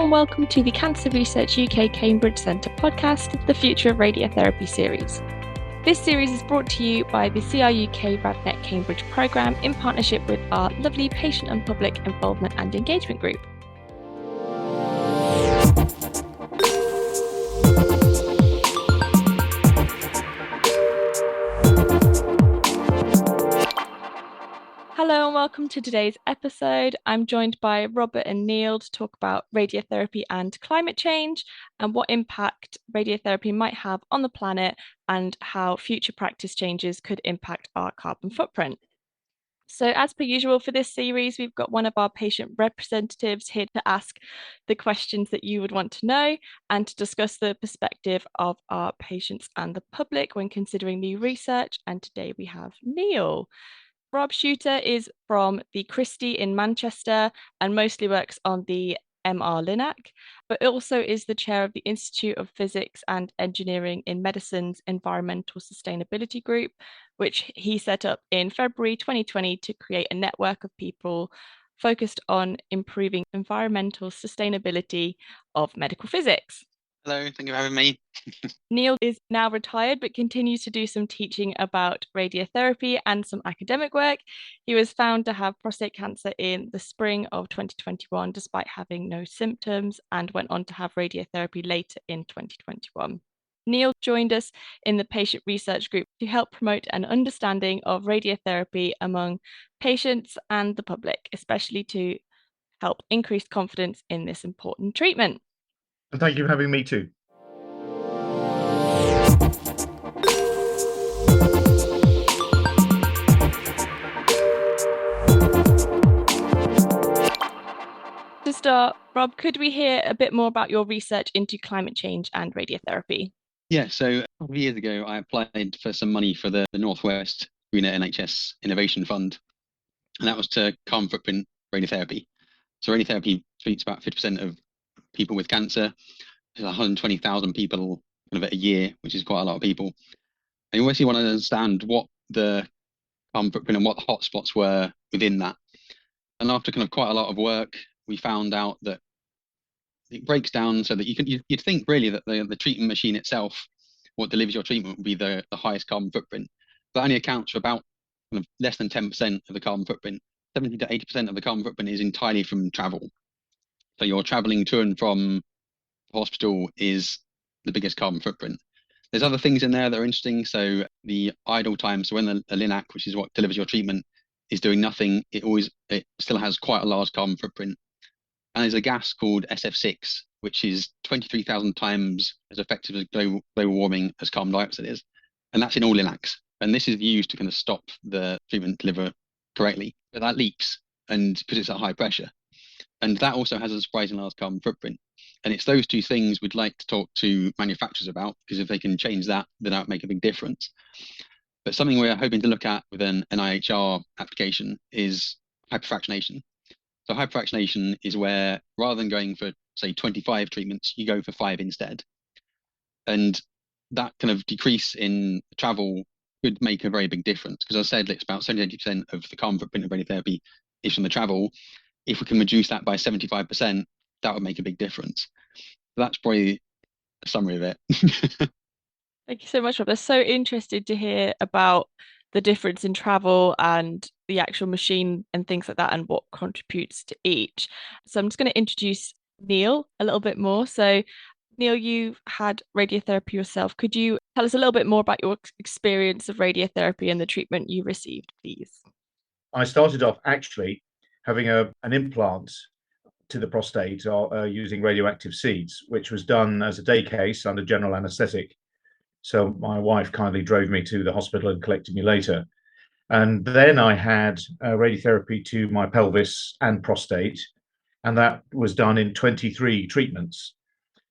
and welcome to the Cancer Research UK Cambridge Centre podcast, The Future of Radiotherapy series. This series is brought to you by the CRUK RadNet Cambridge programme in partnership with our lovely patient and public involvement and engagement group. Hello and welcome to today's episode. I'm joined by Robert and Neil to talk about radiotherapy and climate change and what impact radiotherapy might have on the planet and how future practice changes could impact our carbon footprint. So as per usual for this series, we've got one of our patient representatives here to ask the questions that you would want to know and to discuss the perspective of our patients and the public when considering new research. And today we have Neil. Rob Chuter is from the Christie in Manchester and mostly works on the MR-Linac, but also is the chair of the Institute of Physics and Engineering in Medicine's Environmental Sustainability Group, which he set up in February 2020 to create a network of people focused on improving environmental sustainability of medical physics. Hello, thank you for having me. Neil is now retired, but continues to do some teaching about radiotherapy and some academic work. He was found to have prostate cancer in the spring of 2021, despite having no symptoms, and went on to have radiotherapy later in 2021. Neil joined us in the patient research group to help promote an understanding of radiotherapy among patients and the public, especially to help increase confidence in this important treatment. And thank you for having me too. To start, Rob, could we hear a bit more about your research into climate change and radiotherapy? Yeah, so a couple of years ago, I applied for some money for the Northwest Greener NHS Innovation Fund, and that was to carbon footprint radiotherapy. So radiotherapy treats about 50% of people with cancer. There's 120,000 people kind of a year, which is quite a lot of people. And you obviously want to understand what the carbon footprint and what the hotspots were within that. And after kind of quite a lot of work, we found out that it breaks down so that you'd think really that the treatment machine itself, what delivers your treatment, would be the highest carbon footprint. That only accounts for about kind of less than 10% of the carbon footprint. 70 to 80% of the carbon footprint is entirely from travel. So you're traveling to and from the hospital is the biggest carbon footprint. There's other things in there that are interesting. So the idle time, so when the Linac, which is what delivers your treatment, is doing nothing, it still has quite a large carbon footprint. And there's a gas called SF6, which is 23,000 times as effective as global warming as carbon dioxide is. And that's in all Linacs. And this is used to kind of stop the treatment deliver correctly. But that leaks, and because it's at high pressure. And that also has a surprisingly large carbon footprint. And it's those two things we'd like to talk to manufacturers about, because if they can change that, then that would make a big difference. But something we're hoping to look at with an NIHR application is hyperfractionation. So hyperfractionation is where rather than going for, say, 25 treatments, you go for 5 instead. And that kind of decrease in travel could make a very big difference, because as I said, it's about 70-80% of the carbon footprint of radiotherapy is from the travel. If we can reduce that by 75%, that would make a big difference. So that's probably a summary of it. Thank you so much, Rob. I'm so interested to hear about the difference in travel and the actual machine and things like that and what contributes to each. So I'm just going to introduce Neil a little bit more. So Neil, you've had radiotherapy yourself. Could you tell us a little bit more about your experience of radiotherapy and the treatment you received, please? I started off actually having an implant to the prostate using radioactive seeds, which was done as a day case under general anaesthetic. So my wife kindly drove me to the hospital and collected me later. And then I had radiotherapy to my pelvis and prostate, and that was done in 23 treatments.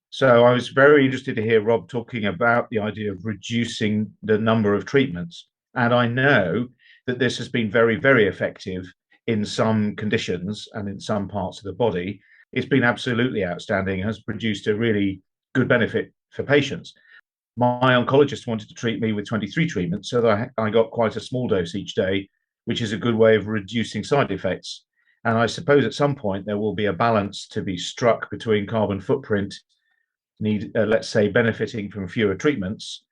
So I was very interested to hear Rob talking about the idea of reducing the number of treatments. And I know that this has been very, very effective in some conditions and in some parts of the body. It's been absolutely outstanding, has produced a really good benefit for patients. My oncologist wanted to treat me with 23 treatments, so that I got quite a small dose each day, which is a good way of reducing side effects. And I suppose at some point there will be a balance to be struck between carbon footprint let's say, benefiting from fewer treatments.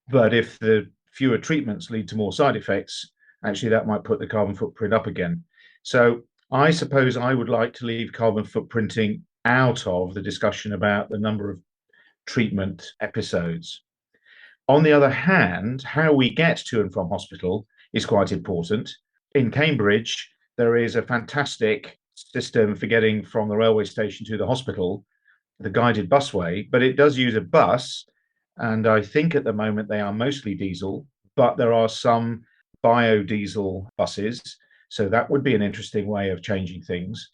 But if the fewer treatments lead to more side effects, actually that might put the carbon footprint up again. So I suppose I would like to leave carbon footprinting out of the discussion about the number of treatment episodes. On the other hand, how we get to and from hospital is quite important. In Cambridge, there is a fantastic system for getting from the railway station to the hospital, the guided busway, but it does use a bus. And I think at the moment they are mostly diesel, but there are some biodiesel buses. So that would be an interesting way of changing things.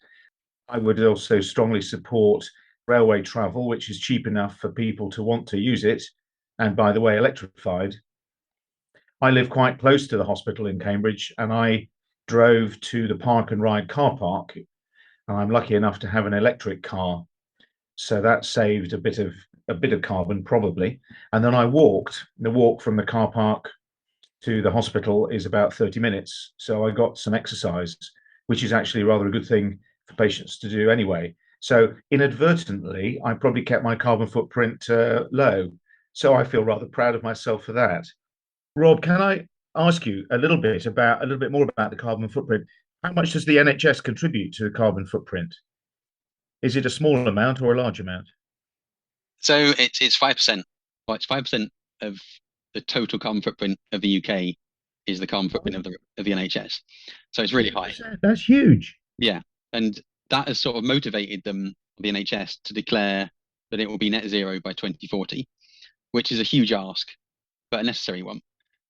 I would also strongly support railway travel, which is cheap enough for people to want to use it. And by the way, electrified. I live quite close to the hospital in Cambridge, and I drove to the Park and Ride car park. And I'm lucky enough to have an electric car, so that saved a bit of carbon probably. And then I walked. The walk from the car park to the hospital is about 30 minutes, so I got some exercise, which is actually rather a good thing for patients to do anyway. So inadvertently, I probably kept my carbon footprint low. So I feel rather proud of myself for that. Rob, can I ask you a little bit more about the carbon footprint? How much does the NHS contribute to the carbon footprint? Is it a small amount or a large amount? So it's 5%. Well, it's 5% of the total carbon footprint of the UK is the carbon footprint of the NHS. So it's really high. That's huge. Yeah. And that has sort of motivated them, the NHS, to declare that it will be net zero by 2040, which is a huge ask, but a necessary one.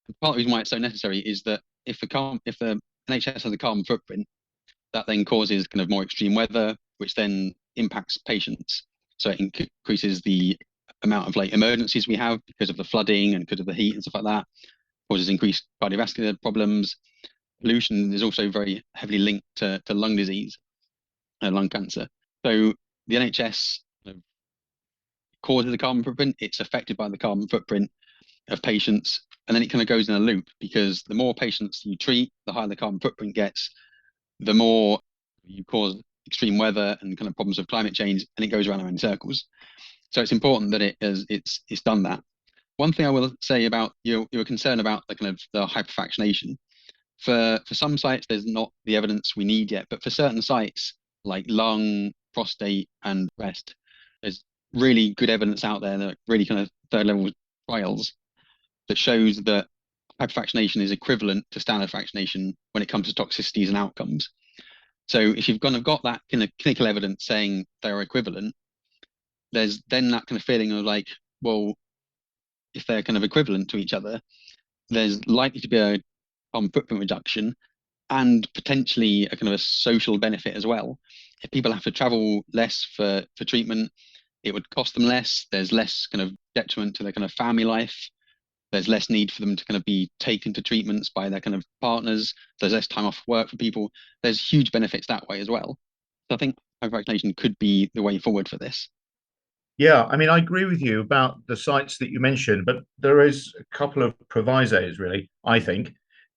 And part of the reason why it's so necessary is that if the NHS has a carbon footprint, that then causes kind of more extreme weather, which then impacts patients. So it increases the amount of like emergencies we have because of the flooding and because of the heat and stuff like that, causes increased cardiovascular problems. Pollution is also very heavily linked to lung disease and lung cancer. So the NHS causes the carbon footprint, it's affected by the carbon footprint of patients, and then it kind of goes in a loop because the more patients you treat, the higher the carbon footprint gets, the more you cause extreme weather and kind of problems of climate change, and it goes around in circles. So it's important that it's done that. One thing I will say about your concern about the kind of the hyperfractionation. For some sites, there's not the evidence we need yet, but for certain sites like lung, prostate, and breast, there's really good evidence out there that really kind of third level trials that shows that hyperfractionation is equivalent to standard fractionation when it comes to toxicities and outcomes. So if you've kind of got that kind of clinical evidence saying they're equivalent, there's then that kind of feeling of like, well, if they're kind of equivalent to each other, there's likely to be a carbon footprint reduction and potentially a kind of a social benefit as well. If people have to travel less for treatment, it would cost them less. There's less kind of detriment to their kind of family life. There's less need for them to kind of be taken to treatments by their kind of partners. There's less time off work for people. There's huge benefits that way as well. So I think hypervaccination could be the way forward for this. Yeah, I mean, I agree with you about the sites that you mentioned, but there is a couple of provisos, really, I think.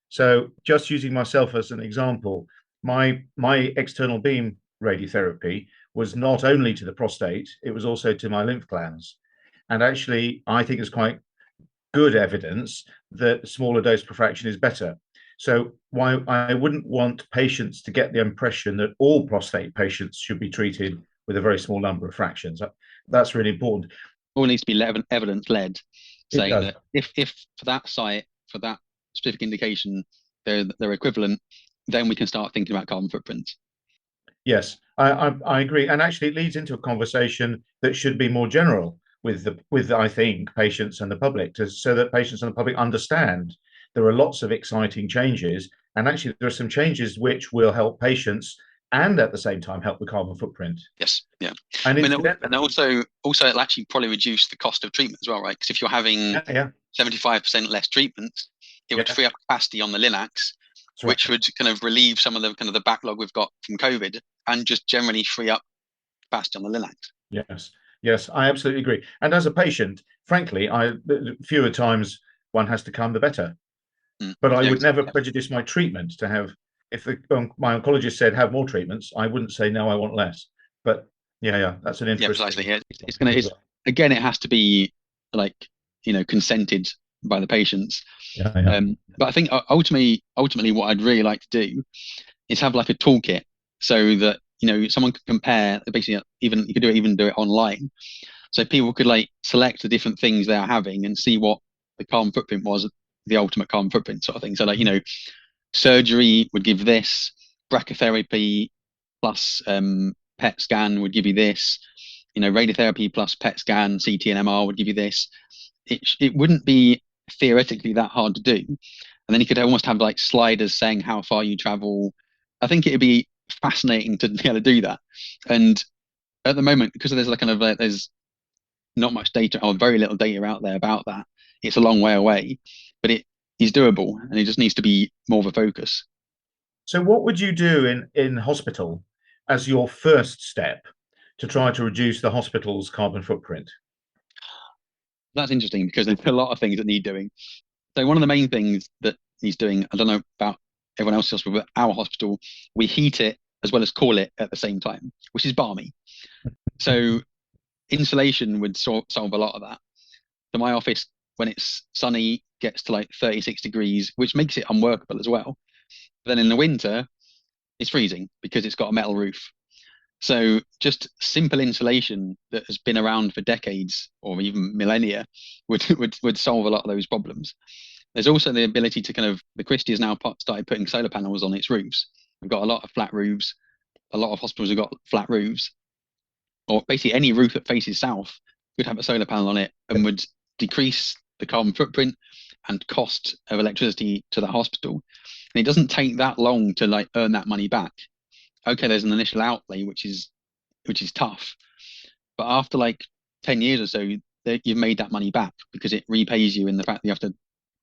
So just using myself as an example, my external beam radiotherapy was not only to the prostate, it was also to my lymph glands. And actually, I think it's quite good evidence that smaller dose per fraction is better. So why I wouldn't want patients to get the impression that all prostate patients should be treated with a very small number of fractions. That's really important. All needs to be evidence led, saying that if for that site, for that specific indication, they're equivalent, then we can start thinking about carbon footprints. Yes, I agree, and actually it leads into a conversation that should be more general with I think patients and the public, so that patients and the public understand there are lots of exciting changes, and actually there are some changes which will help patients and at the same time help the carbon footprint. Yes, yeah, and also it'll actually probably reduce the cost of treatment as well, right? Because if you're having 75% less treatments, it would free up capacity on the Linacs, which would kind of relieve some of the backlog we've got from COVID, and just generally free up capacity on the Linacs. Yes, I absolutely agree. And as a patient, frankly, the fewer times one has to come, the better. But I would never prejudice my treatment to have if my oncologist said have more treatments, I wouldn't say no, I want less. But yeah, that's an interesting. Precisely. Yeah, again, it has to be like consented by the patients. Yeah. But I think ultimately, what I'd really like to do is have like a toolkit so that someone could compare. Basically, even you could do it online, so people could like select the different things they are having and see what the carbon footprint was, the ultimate carbon footprint sort of thing. So like surgery would give this, brachytherapy plus PET scan would give you this, radiotherapy plus PET scan, CT and MR would give you this. It wouldn't be theoretically that hard to do. And then you could almost have like sliders saying how far you travel. I think it'd be fascinating to be able to do that. And at the moment, because there's there's not much data or very little data out there about that, it's a long way away, but it is doable and it just needs to be more of a focus. So what would you do in hospital as your first step to try to reduce the hospital's carbon footprint? That's interesting because there's a lot of things that need doing. So one of the main things that needs doing, I don't know about everyone else's hospital, but our hospital, we heat it as well as cool it at the same time, which is balmy. So insulation would solve a lot of that. So my office, when it's sunny, gets to like 36 degrees, which makes it unworkable as well. But then in the winter, it's freezing because it's got a metal roof. So just simple insulation that has been around for decades or even millennia would solve a lot of those problems. There's also the ability to the Christie has now started putting solar panels on its roofs. We've got a lot of flat roofs. A lot of hospitals have got flat roofs, or basically any roof that faces south could have a solar panel on it and would decrease the carbon footprint and cost of electricity to the hospital. And it doesn't take that long to like earn that money back. Okay, there's an initial outlay, which is tough, but after like 10 years or so, you've made that money back because it repays you in the fact that you have to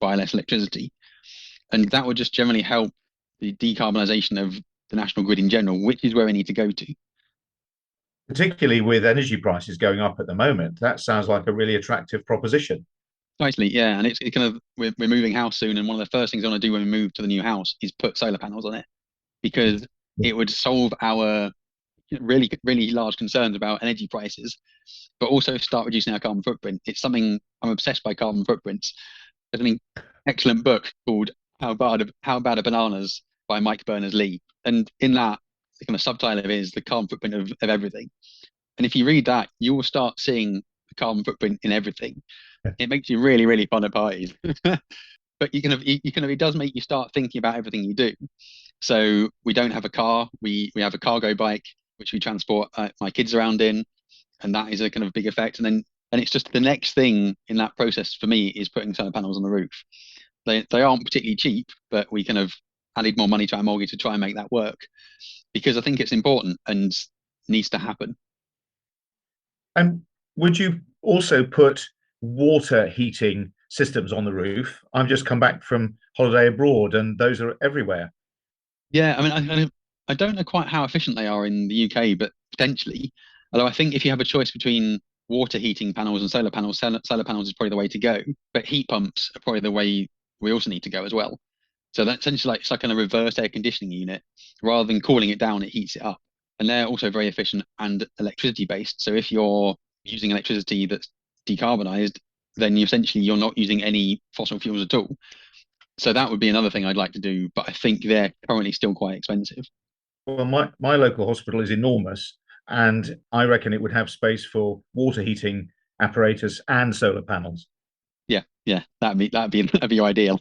buy less electricity. And that would just generally help the decarbonisation of the national grid in general, which is where we need to go to. Particularly with energy prices going up at the moment, that sounds like a really attractive proposition. Nicely, yeah. And it's we're moving house soon, and one of the first things I want to do when we move to the new house is put solar panels on it because it would solve our really, really large concerns about energy prices, but also start reducing our carbon footprint. It's something I'm obsessed by carbon footprints. There's an excellent book called How Bad Are Bananas by Mike Berners-Lee. And in that, the kind of subtitle is the carbon footprint of everything. And if you read that, you will start seeing the carbon footprint in everything. It makes you really, really fun at parties. But it does make you start thinking about everything you do. So we don't have a car. We have a cargo bike, which we transport my kids around in. And that is a kind of big effect. And it's just the next thing in that process for me is putting solar panels on the roof. They aren't particularly cheap, but we kind of added more money to our mortgage to try and make that work because I think it's important and needs to happen. And would you also put water heating systems on the roof? I've just come back from holiday abroad and those are everywhere. Yeah, I mean, I don't know quite how efficient they are in the UK, but potentially. Although I think if you have a choice between water heating panels and solar panels, solar panels is probably the way to go. But heat pumps are probably the way we also need to go as well. So that's essentially like it's like a reverse air conditioning unit. Rather than cooling it down, it heats it up. And they're also very efficient and electricity based. So if you're using electricity that's decarbonized, then you're not using any fossil fuels at all. So that would be another thing I'd like to do, but I think they're currently still quite expensive. Well, my local hospital is enormous, and I reckon it would have space for water heating apparatus and solar panels. Yeah, that'd be ideal.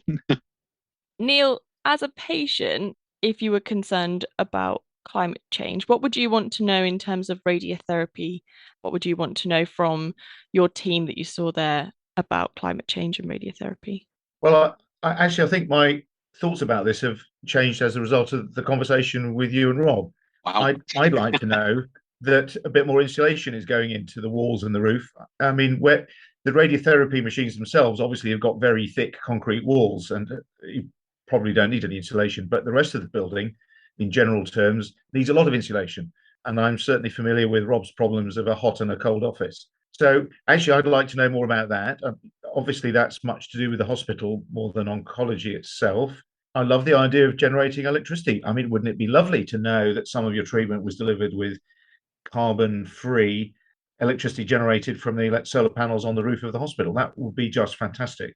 Neil, as a patient, if you were concerned about climate change, what would you want to know in terms of radiotherapy? What would you want to know from your team that you saw there about climate change and radiotherapy? Well, I think my thoughts about this have changed as a result of the conversation with you and Rob. Wow. I'd like to know that a bit more insulation is going into the walls and the roof. I mean, where the radiotherapy machines themselves obviously have got very thick concrete walls, and you probably don't need any insulation. But the rest of the building, in general terms, needs a lot of insulation. And I'm certainly familiar with Rob's problems of a hot and a cold office. So actually, I'd like to know more about that. Obviously, that's much to do with the hospital more than oncology itself. I love the idea of generating electricity. I mean, wouldn't it be lovely to know that some of your treatment was delivered with carbon-free electricity generated from the solar panels on the roof of the hospital? That would be just fantastic.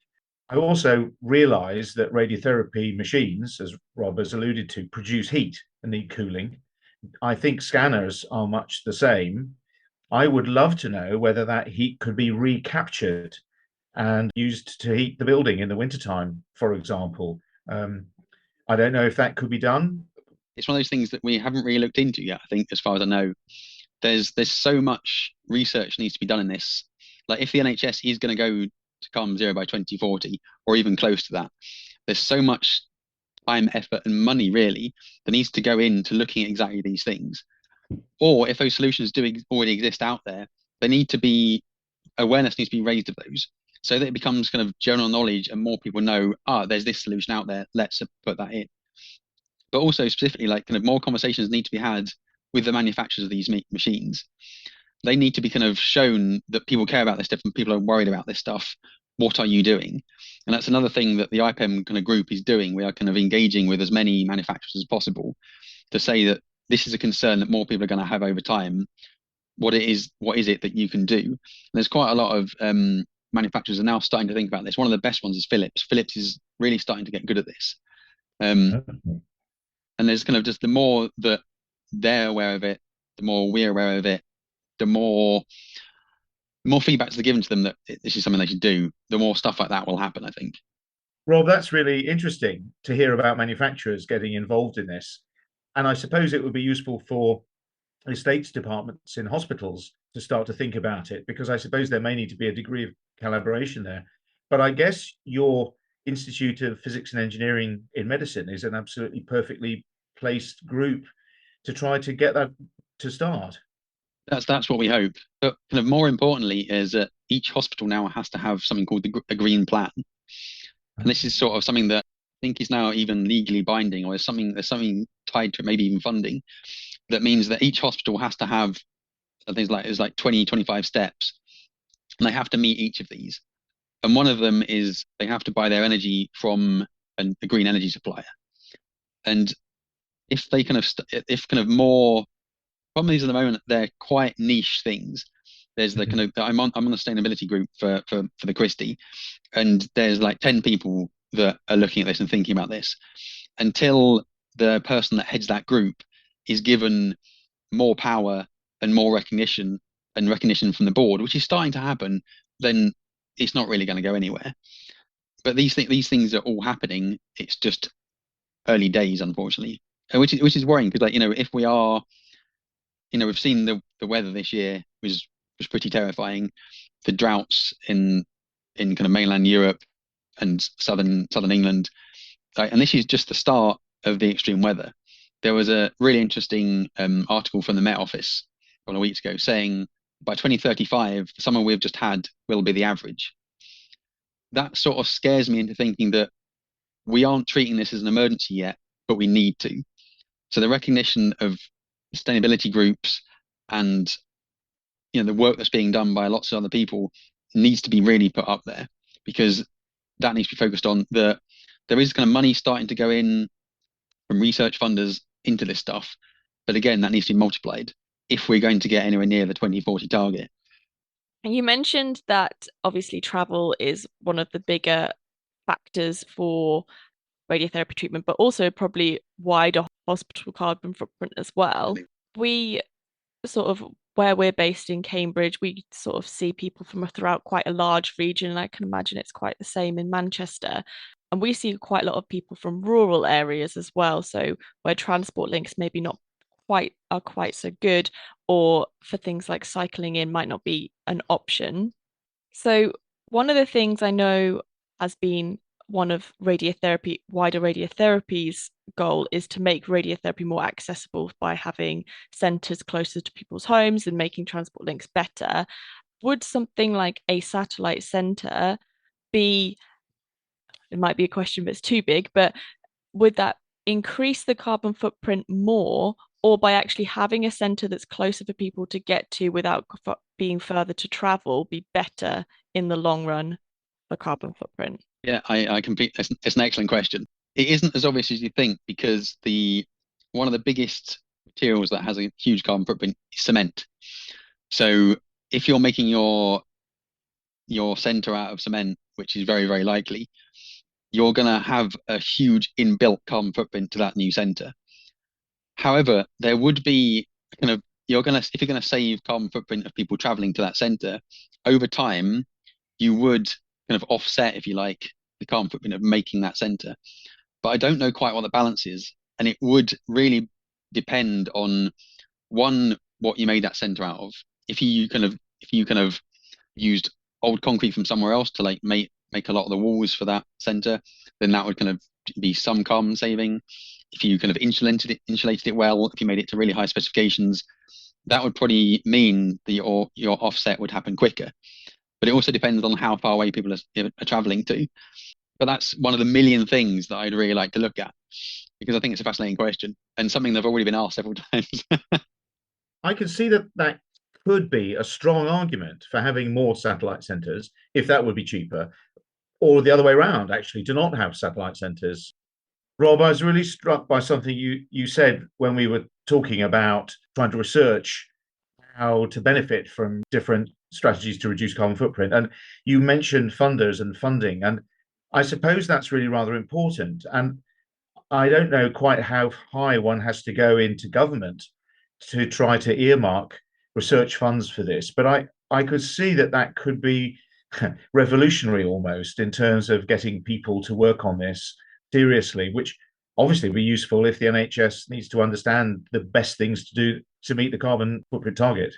I also realize that radiotherapy machines, as Rob has alluded to, produce heat and need cooling. I think scanners are much the same. I would love to know whether that heat could be recaptured and used to heat the building in the wintertime, for example. Um, I don't know if that could be done. It's one of those things that we haven't really looked into yet. I think, as far as I know, there's so much research needs to be done in this. Like, if the NHS is going to go to carbon zero by 2040, or even close to that, there's so much time, effort, and money really that needs to go into looking at exactly these things. Or if those solutions do already exist out there, they need to be awareness needs to be raised of those, so that it becomes kind of general knowledge and more people know, there's this solution out there, let's put that in. But also specifically, like, kind of more conversations need to be had with the manufacturers of these machines. They need to be kind of shown that people care about this stuff and people are worried about this stuff. What are you doing? And that's another thing that the IPEM kind of group is doing. We are kind of engaging with as many manufacturers as possible to say that this is a concern that more people are going to have over time. What is it that you can do? And there's quite a lot of manufacturers are now starting to think about this. One of the best ones is Philips. Philips is really starting to get good at this. And there's kind of just the more that they're aware of it, the more we're aware of it, the more feedbacks are given to them that this is something they should do, the more stuff like that will happen, I think. Rob, that's really interesting to hear about manufacturers getting involved in this. And I suppose it would be useful for estates departments in hospitals to start to think about it, because I suppose there may need to be a degree of collaboration there. But I guess your Institute of Physics and Engineering in Medicine is an absolutely perfectly placed group to try to get that to start. That's what we hope. But kind of more importantly is that each hospital now has to have something called a green plan. And this is sort of something that I think is now even legally binding, or there's something tied to it, maybe even funding, that means that each hospital has to have things like, it's like 20, 25 steps, and they have to meet each of these. And one of them is they have to buy their energy from a green energy supplier. And if they kind of if kind of more problem these at the moment, they're quite niche things. There's the kind of I'm on the sustainability group for the Christie, and there's like 10 people that are looking at this and thinking about this. Until the person that heads that group is given more power and more recognition from the board, which is starting to happen, then it's not really going to go anywhere. But these things are all happening. It's just early days, unfortunately, which is worrying, because, like, if we are, we've seen the weather this year was pretty terrifying. The droughts in kind of mainland Europe and southern England, and this is just the start of the extreme weather. There was a really interesting article from the Met Office a couple of weeks ago saying by 2035, the summer we've just had will be the average. That sort of scares me into thinking that we aren't treating this as an emergency yet, but we need to. So the recognition of sustainability groups and the work that's being done by lots of other people needs to be really put up there, because that needs to be focused on. There is kind of money starting to go in from research funders into this stuff, but again, that needs to be multiplied if we're going to get anywhere near the 2040 target. And you mentioned that obviously travel is one of the bigger factors for radiotherapy treatment, but also probably wider hospital carbon footprint as well. We sort of, where we're based in Cambridge, we sort of see people from throughout quite a large region, and I can imagine it's quite the same in Manchester. And we see quite a lot of people from rural areas as well, so where transport links maybe not quite so good, or for things like cycling in might not be an option. So one of the things I know has been one of wider radiotherapy's goal is to make radiotherapy more accessible by having centres closer to people's homes and making transport links better. Would something like a satellite centre be, it might be a question, but it's too big, but would that increase the carbon footprint more, or by actually having a centre that's closer for people to get to without being further to travel, be better in the long run for carbon footprint? Yeah, I completely. It's an excellent question. it isn't as obvious as you think, because one of the biggest materials that has a huge carbon footprint is cement. So if you're making your center out of cement, which is very, very likely, you're going to have a huge inbuilt carbon footprint to that new center. However, there would be kind of, if you're going to save carbon footprint of people traveling to that center, over time, you would kind of offset, if you like, the carbon footprint of making that center. But I don't know quite what the balance is. And it would really depend on, one, what you made that center out of. If you kind of used old concrete from somewhere else to like make a lot of the walls for that center, then that would kind of be some carbon saving. If you kind of insulated it well, if you made it to really high specifications, that would probably mean that your offset would happen quicker. But it also depends on how far away people are traveling to. But that's one of the million things that I'd really like to look at, because I think it's a fascinating question and something they've already been asked several times. I can see that could be a strong argument for having more satellite centers if that would be cheaper, or the other way around, actually, to not have satellite centers. Rob, I was really struck by something you said when we were talking about trying to research how to benefit from different strategies to reduce carbon footprint. And you mentioned funders and funding. And I suppose that's really rather important. And I don't know quite how high one has to go into government to try to earmark research funds for this. But I could see that could be revolutionary almost in terms of getting people to work on this seriously, which obviously would be useful if the NHS needs to understand the best things to do to meet the carbon footprint target.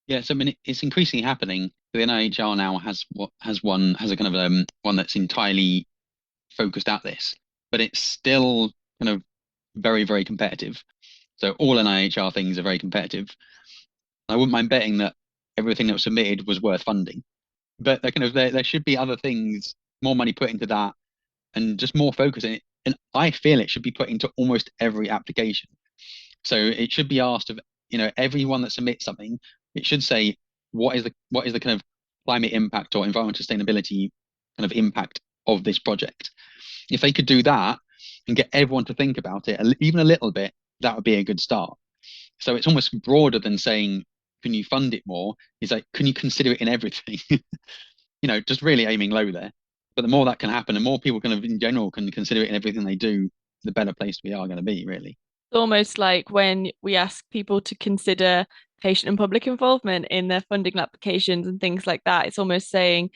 Yeah, so I mean, it's increasingly happening. The NIHR now has a kind of one that's entirely focused at this, but it's still kind of very, very competitive. So all NIHR things are very competitive. I wouldn't mind betting that everything that was submitted was worth funding, but there should be other things, more money put into that, and just more focus in it. And I feel it should be put into almost every application. So it should be asked of, everyone that submits something, it should say, what is the kind of climate impact or environmental sustainability kind of impact of this project? If they could do that and get everyone to think about it, even a little bit, that would be a good start. So it's almost broader than saying, can you fund it more? It's like, can you consider it in everything? Just really aiming low there. But the more that can happen, and more people kind of in general can consider it in everything they do, the better place we are going to be, really. It's almost like when we ask people to consider patient and public involvement in their funding applications and things like that. It's almost saying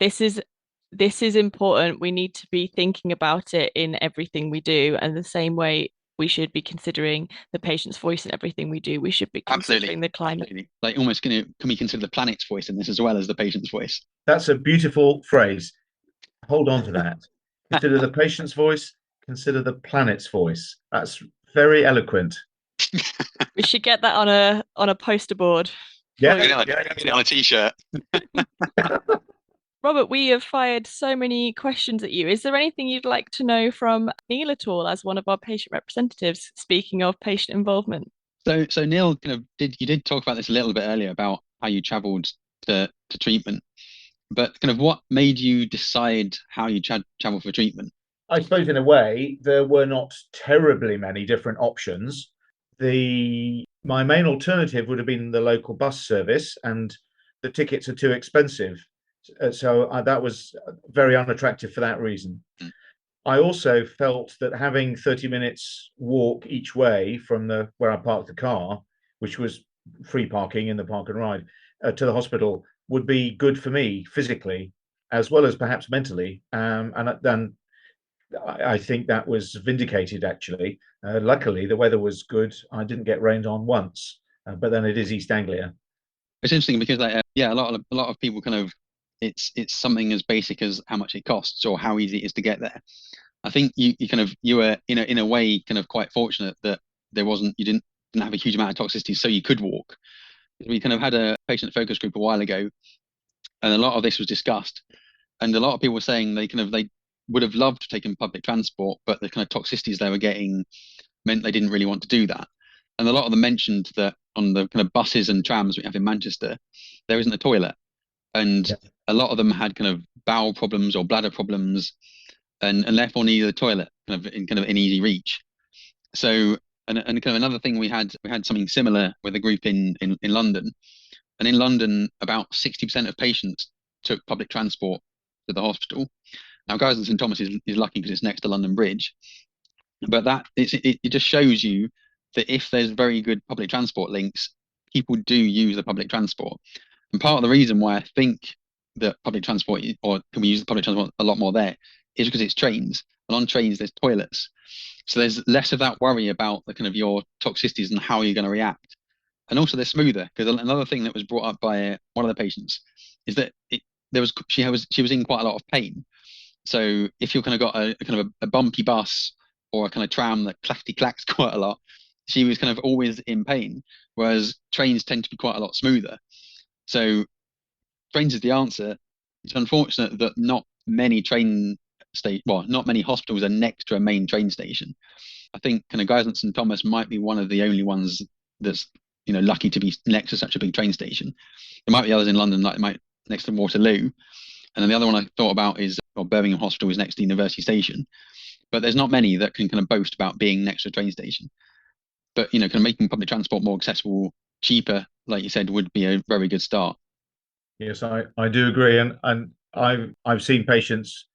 this is important. We need to be thinking about it in everything we do. And the same way we should be considering the patient's voice in everything we do. We should be considering the climate. Absolutely. Like almost can we consider the planet's voice in this as well as the patient's voice? That's a beautiful phrase. Hold on to that. Consider the patient's voice, consider the planet's voice. That's very eloquent. We should get that on a poster board. Yeah, on a t-shirt. Robert, we have fired so many questions at you. Is there anything you'd like to know from Neil at all as one of our patient representatives, speaking of patient involvement? So Neil you did talk about this a little bit earlier about how you traveled to treatment, but kind of what made you decide how you travel for treatment? I suppose in a way there were not terribly many different options. My main alternative would have been the local bus service, and the tickets are too expensive. So that was very unattractive for that reason. Mm. I also felt that having 30 minutes walk each way from where I parked the car, which was free parking in the park and ride, to the hospital would be good for me physically, as well as perhaps mentally. And then I think that was vindicated, actually. Luckily, the weather was good. I didn't get rained on once, but then it is East Anglia. It's interesting because a lot of people kind of, it's something as basic as how much it costs or how easy it is to get there. I think you were in a way kind of quite fortunate that you didn't have a huge amount of toxicity, so you could walk. We kind of had a patient focus group a while ago, and a lot of this was discussed, and a lot of people were saying they would have loved to take in public transport, but the kind of toxicities they were getting meant they didn't really want to do that. And a lot of them mentioned that on the kind of buses and trams we have in Manchester, there isn't a toilet. And a lot of them had kind of bowel problems or bladder problems. and therefore needed a toilet kind of in easy reach. So and kind of another thing we had something similar with a group in London, and in London about 60% of patients took public transport to the hospital. Now Guy's and St Thomas is lucky because it's next to London Bridge, but it just shows you that if there's very good public transport links, people do use the public transport. And part of the reason why I think that public transport, or can we use the public transport a lot more there, is because it's trains, and on trains there's toilets, so there's less of that worry about the kind of your toxicities and how you're going to react. And also they're smoother, because another thing that was brought up by one of the patients is that she was in quite a lot of pain. So if you've kind of got a kind of a bumpy bus or a kind of tram that clackety clacks quite a lot, she was kind of always in pain, whereas trains tend to be quite a lot smoother. So trains is the answer. It's unfortunate that not many not many hospitals are next to a main train station. I think kind of Guy's and St Thomas might be one of the only ones that's lucky to be next to such a big train station. There might be others in London, like next to Waterloo, and then the other one I thought about is Birmingham Hospital is next to University Station. But there's not many that can kind of boast about being next to a train station. But kind of making public transport more accessible, cheaper, like you said, would be a very good start. Yes, I do agree, and I've seen patients,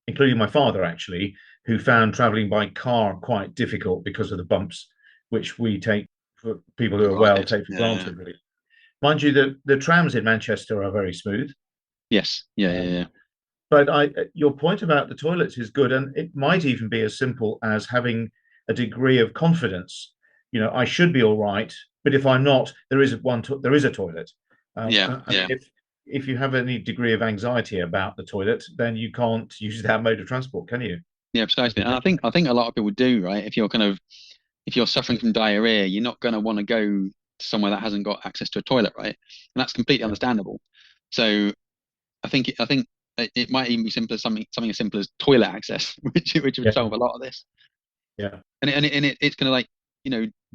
including my father actually, who found traveling by car quite difficult because of the bumps, which we take for people who are well take for granted, really. Mind you, the trams in Manchester are very smooth. Yes, yeah. But your point about the toilets is good, and it might even be as simple as having a degree of confidence. I should be all right, but if I'm not, there is a toilet. Yeah. If you have any degree of anxiety about the toilet, then you can't use that mode of transport, can you? Yeah, precisely. And I think a lot of people do, right? If you're suffering from diarrhea, you're not going to want to go to somewhere that hasn't got access to a toilet, right? And that's completely understandable. So I think it might even be simple as something as simple as toilet access, which would solve a lot of this. Yeah. It's kind of like,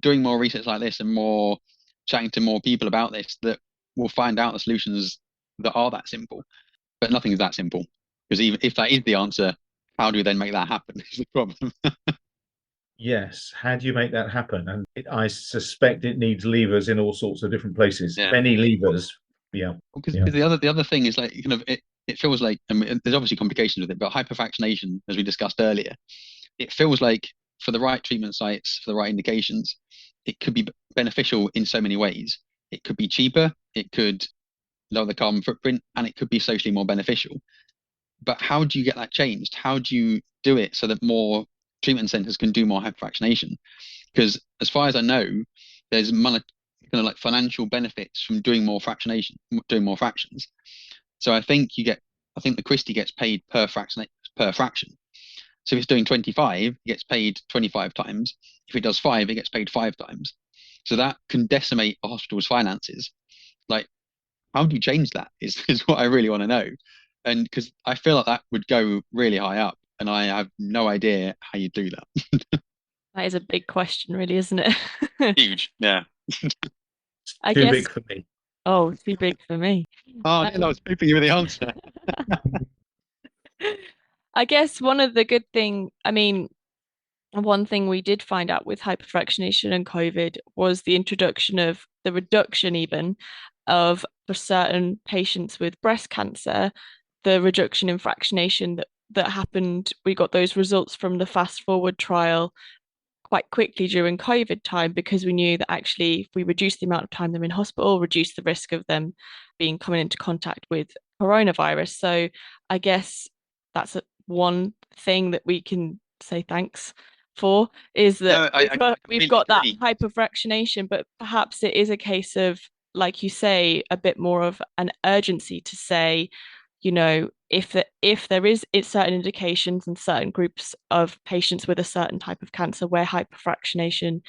doing more research like this and more chatting to more people about this, that we'll find out the solutions that are that simple. But nothing is that simple, because even if that is the answer, how do we then make that happen is the problem. Yes. How do you make that happen? And I suspect it needs levers in all sorts of different places. Yeah. Many levers. Yeah. Because the other thing is, like, kind of it feels like, I mean, there's obviously complications with it, but hyperfractionation, as we discussed earlier, it feels like for the right treatment sites, for the right indications, it could be beneficial in so many ways. It could be cheaper, it could lower the carbon footprint, and it could be socially more beneficial. But how do you get that changed? How do you do it so that more treatment centers can do more hyperfractionation? Because as far as I know, there's kind of like financial benefits from doing more fractionation, doing more fractions. So I think the Christie gets paid per fraction. So if it's doing 25, it gets paid 25 times. If it does 5, it gets paid 5 times. So that can decimate a hospital's finances. Like, how do you change that is what I really want to know. And because I feel like that would go really high up, and I have no idea how you do that. That is a big question, really, isn't it? Huge, yeah. Too big for me. Oh, too big for me. Oh, I was hoping you were the answer. I guess one thing we did find out with hyperfractionation and COVID was the introduction of the reduction even of, for certain patients with breast cancer, the reduction in fractionation that happened. We got those results from the fast forward trial quite quickly during COVID time, because we knew that actually if we reduce the amount of time they're in hospital, reduce the risk of them coming into contact with coronavirus. So I guess that's one thing that we can say thanks for, is that we've got that hyperfractionation, but perhaps it is a case of, like you say, a bit more of an urgency to say, if there is certain indications and certain groups of patients with a certain type of cancer where hyperfractionation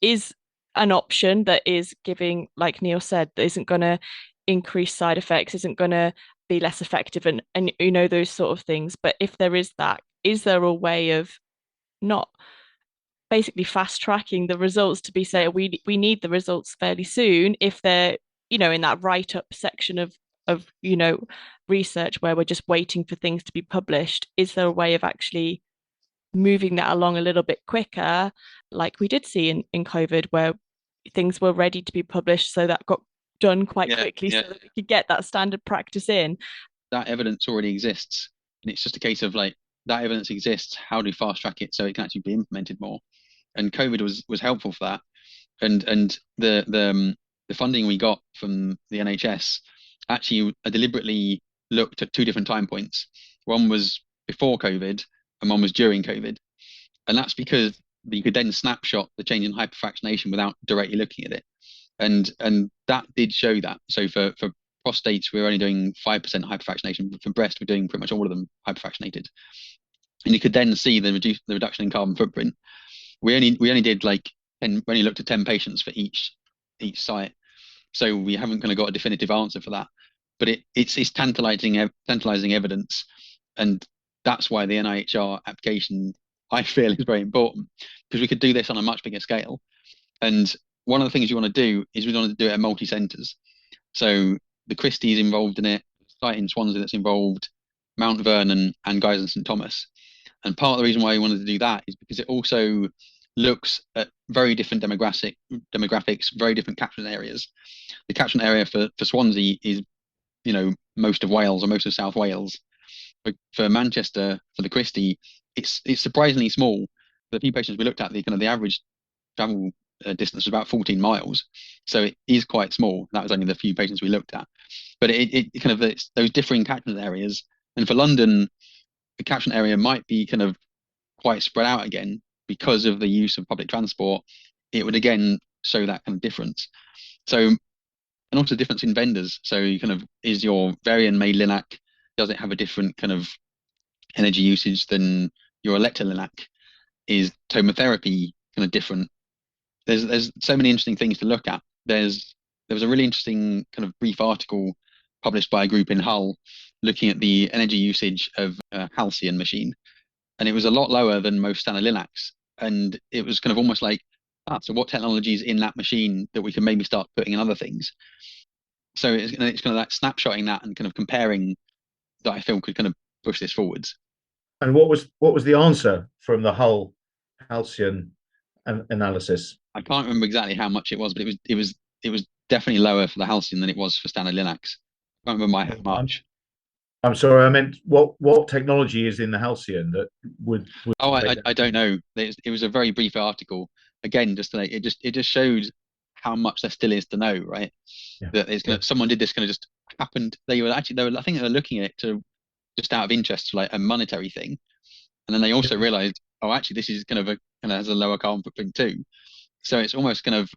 is an option that is giving, like Neil said, that isn't going to increase side effects, isn't going to be less effective, and those sort of things. But if there is that, is there a way of not basically fast tracking the results to be say we need the results fairly soon if they're in that write up section of of, research where we're just waiting for things to be published? Is there a way of actually moving that along a little bit quicker, like we did see in COVID, where things were ready to be published, so that got done quite quickly so that we could get that standard practice in? That evidence already exists, and it's just a case of like, that evidence exists, how do you fast track it so it can actually be implemented more? And COVID was helpful for that. And the funding we got from the NHS actually deliberately looked at two different time points. One was before COVID and one was during COVID. And that's because you could then snapshot the change in hyperfractionation without directly looking at it. And that did show that. So for prostates, we're only doing 5% hyperfractionation. But for breast, we're doing pretty much all of them hyperfractionated. And you could then see the reduction in carbon footprint. We only did like 10, we only looked at 10 patients for each site. So we haven't kind of got a definitive answer for that. But it's tantalizing evidence. And that's why the NIHR application, I feel, is very important, because we could do this on a much bigger scale. And one of the things you want to do is we want to do it at multi-centres. So the Christie is involved in it, site in Swansea that's involved, Mount Vernon and Guy's and St Thomas. And part of the reason why we wanted to do that is because it also looks at very different demographics, very different catchment areas. The catchment area for Swansea is, most of Wales or most of South Wales. For Manchester, for the Christie, it's surprisingly small. The few patients we looked at, the average travel distance was about 14 miles, so it is quite small. That was only the few patients we looked at, but it's those differing catchment areas. And for London, the catchment area might be kind of quite spread out again because of the use of public transport. It would again show that kind of difference. So, and also difference in vendors. So is your Varian-made-Linac, does it have a different kind of energy usage than your Electra-Linac? Is tomotherapy kind of different? There's so many interesting things to look at. There was a really interesting kind of brief article published by a group in Hull looking at the energy usage of a Halcyon machine, and it was a lot lower than most standard Linacs. And it was kind of almost like, so what technology is in that machine that we can maybe start putting in other things? So it's kind of like snapshotting that and kind of comparing that I feel could kind of push this forwards. And what was the answer from the Hull Halcyon analysis? I can't remember exactly how much it was, but it was definitely lower for the Halcyon than it was for standard Linacs. I can't remember how much. I'm sorry, I meant what technology is in the Halcyon that would Oh, I don't know. It was a very brief article. Again, it just showed how much there still is to know, right? Yeah. That someone did this kind of just happened. I think they were looking at it to just out of interest, like a monetary thing, and then they also realized, oh, actually, this is kind of has a lower carbon footprint too. So it's almost kind of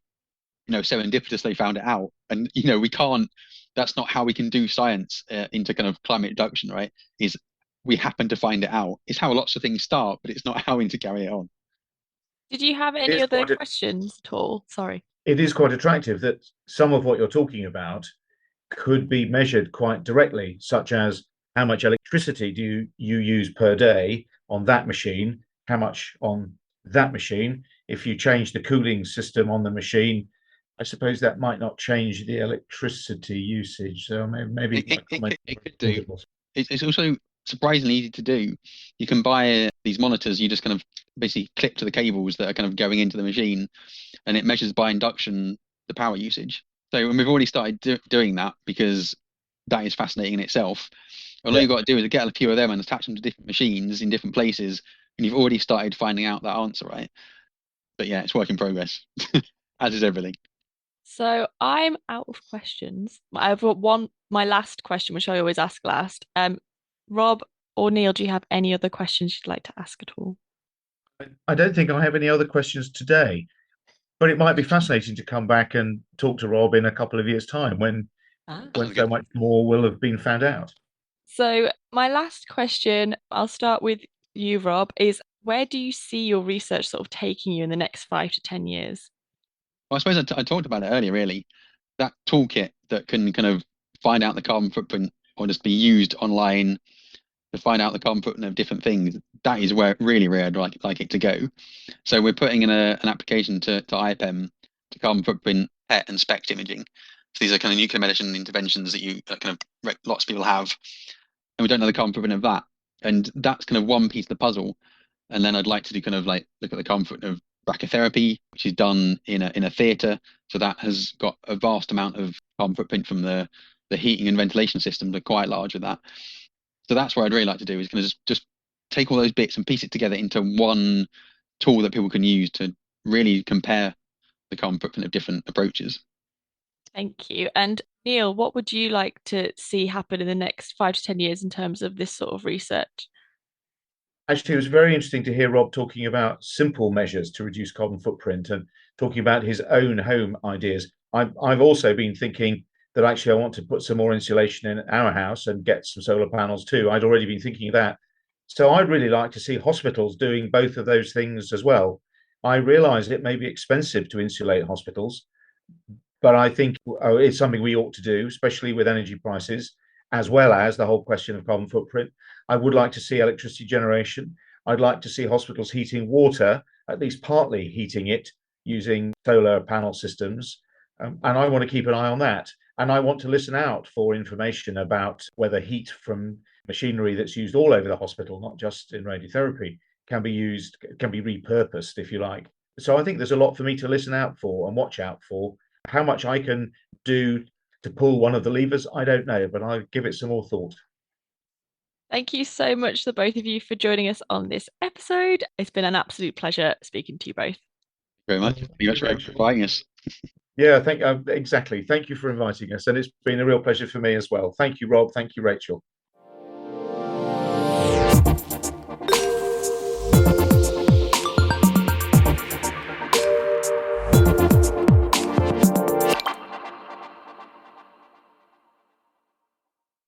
serendipitous they found it out, and we can't. That's not how we can do science into kind of climate reduction, right? Is we happen to find it out. It's how lots of things start, but it's not how to carry it on. Did you have any other questions at all? Sorry. It is quite attractive that some of what you're talking about could be measured quite directly, such as how much electricity do you use per day on that machine, how much on that machine. If you change the cooling system on the machine, I suppose that might not change the electricity usage. So maybe it could do. It's also surprisingly easy to do. You can buy these monitors. You just kind of basically clip to the cables that are kind of going into the machine, and it measures by induction the power usage. So we've already started doing that because that is fascinating in itself. All you've got to do is get a few of them and attach them to different machines in different places, and you've already started finding out that answer, right? But yeah, it's work in progress, as is everything. So I'm out of questions. I've got my last question, which I always ask last. Rob or Neil, do you have any other questions you'd like to ask at all? I don't think I have any other questions today, but it might be fascinating to come back and talk to Rob in a couple of years' time when so much more will have been found out. So my last question, I'll start with you, Rob, is where do you see your research sort of taking you in the next 5 to 10 years? Well, I suppose I talked about it earlier, really. That toolkit that can kind of find out the carbon footprint or just be used online to find out the carbon footprint of different things, that is where I'd like it to go. So we're putting in an application to IPEM to carbon footprint PET and SPECT imaging. these are kind of nuclear medicine interventions that lots of people have, and we don't know the carbon footprint of that. And that's kind of one piece of the puzzle. And then I'd like to do kind of like look at the carbon footprint of brachytherapy, which is done in a theatre. So that has got a vast amount of carbon footprint from the heating and ventilation systems are quite large with that. So that's what I'd really like to do, is kind of just take all those bits and piece it together into one tool that people can use to really compare the carbon footprint of different approaches. Thank you. And Neil, what would you like to see happen in the next 5 to 10 years in terms of this sort of research? Actually, it was very interesting to hear Rob talking about simple measures to reduce carbon footprint and talking about his own home ideas. I've also been thinking that actually I want to put some more insulation in our house and get some solar panels too. I'd already been thinking of that. So I'd really like to see hospitals doing both of those things as well. I realize it may be expensive to insulate hospitals, but I think it's something we ought to do, especially with energy prices, as well as the whole question of carbon footprint. I would like to see electricity generation. I'd like to see hospitals heating water, at least partly heating it using solar panel systems. And I want to keep an eye on that. And I want to listen out for information about whether heat from machinery that's used all over the hospital, not just in radiotherapy, can be repurposed, if you like. So I think there's a lot for me to listen out for and watch out for. How much I can do to pull one of the levers, I don't know, but I'll give it some more thought. Thank you so much, the both of you, for joining us on this episode. It's been an absolute pleasure speaking to you both. Very much. Thank you very much for inviting us. Yeah, exactly. Thank you for inviting us, and it's been a real pleasure for me as well. Thank you, Rob. Thank you, Rachel.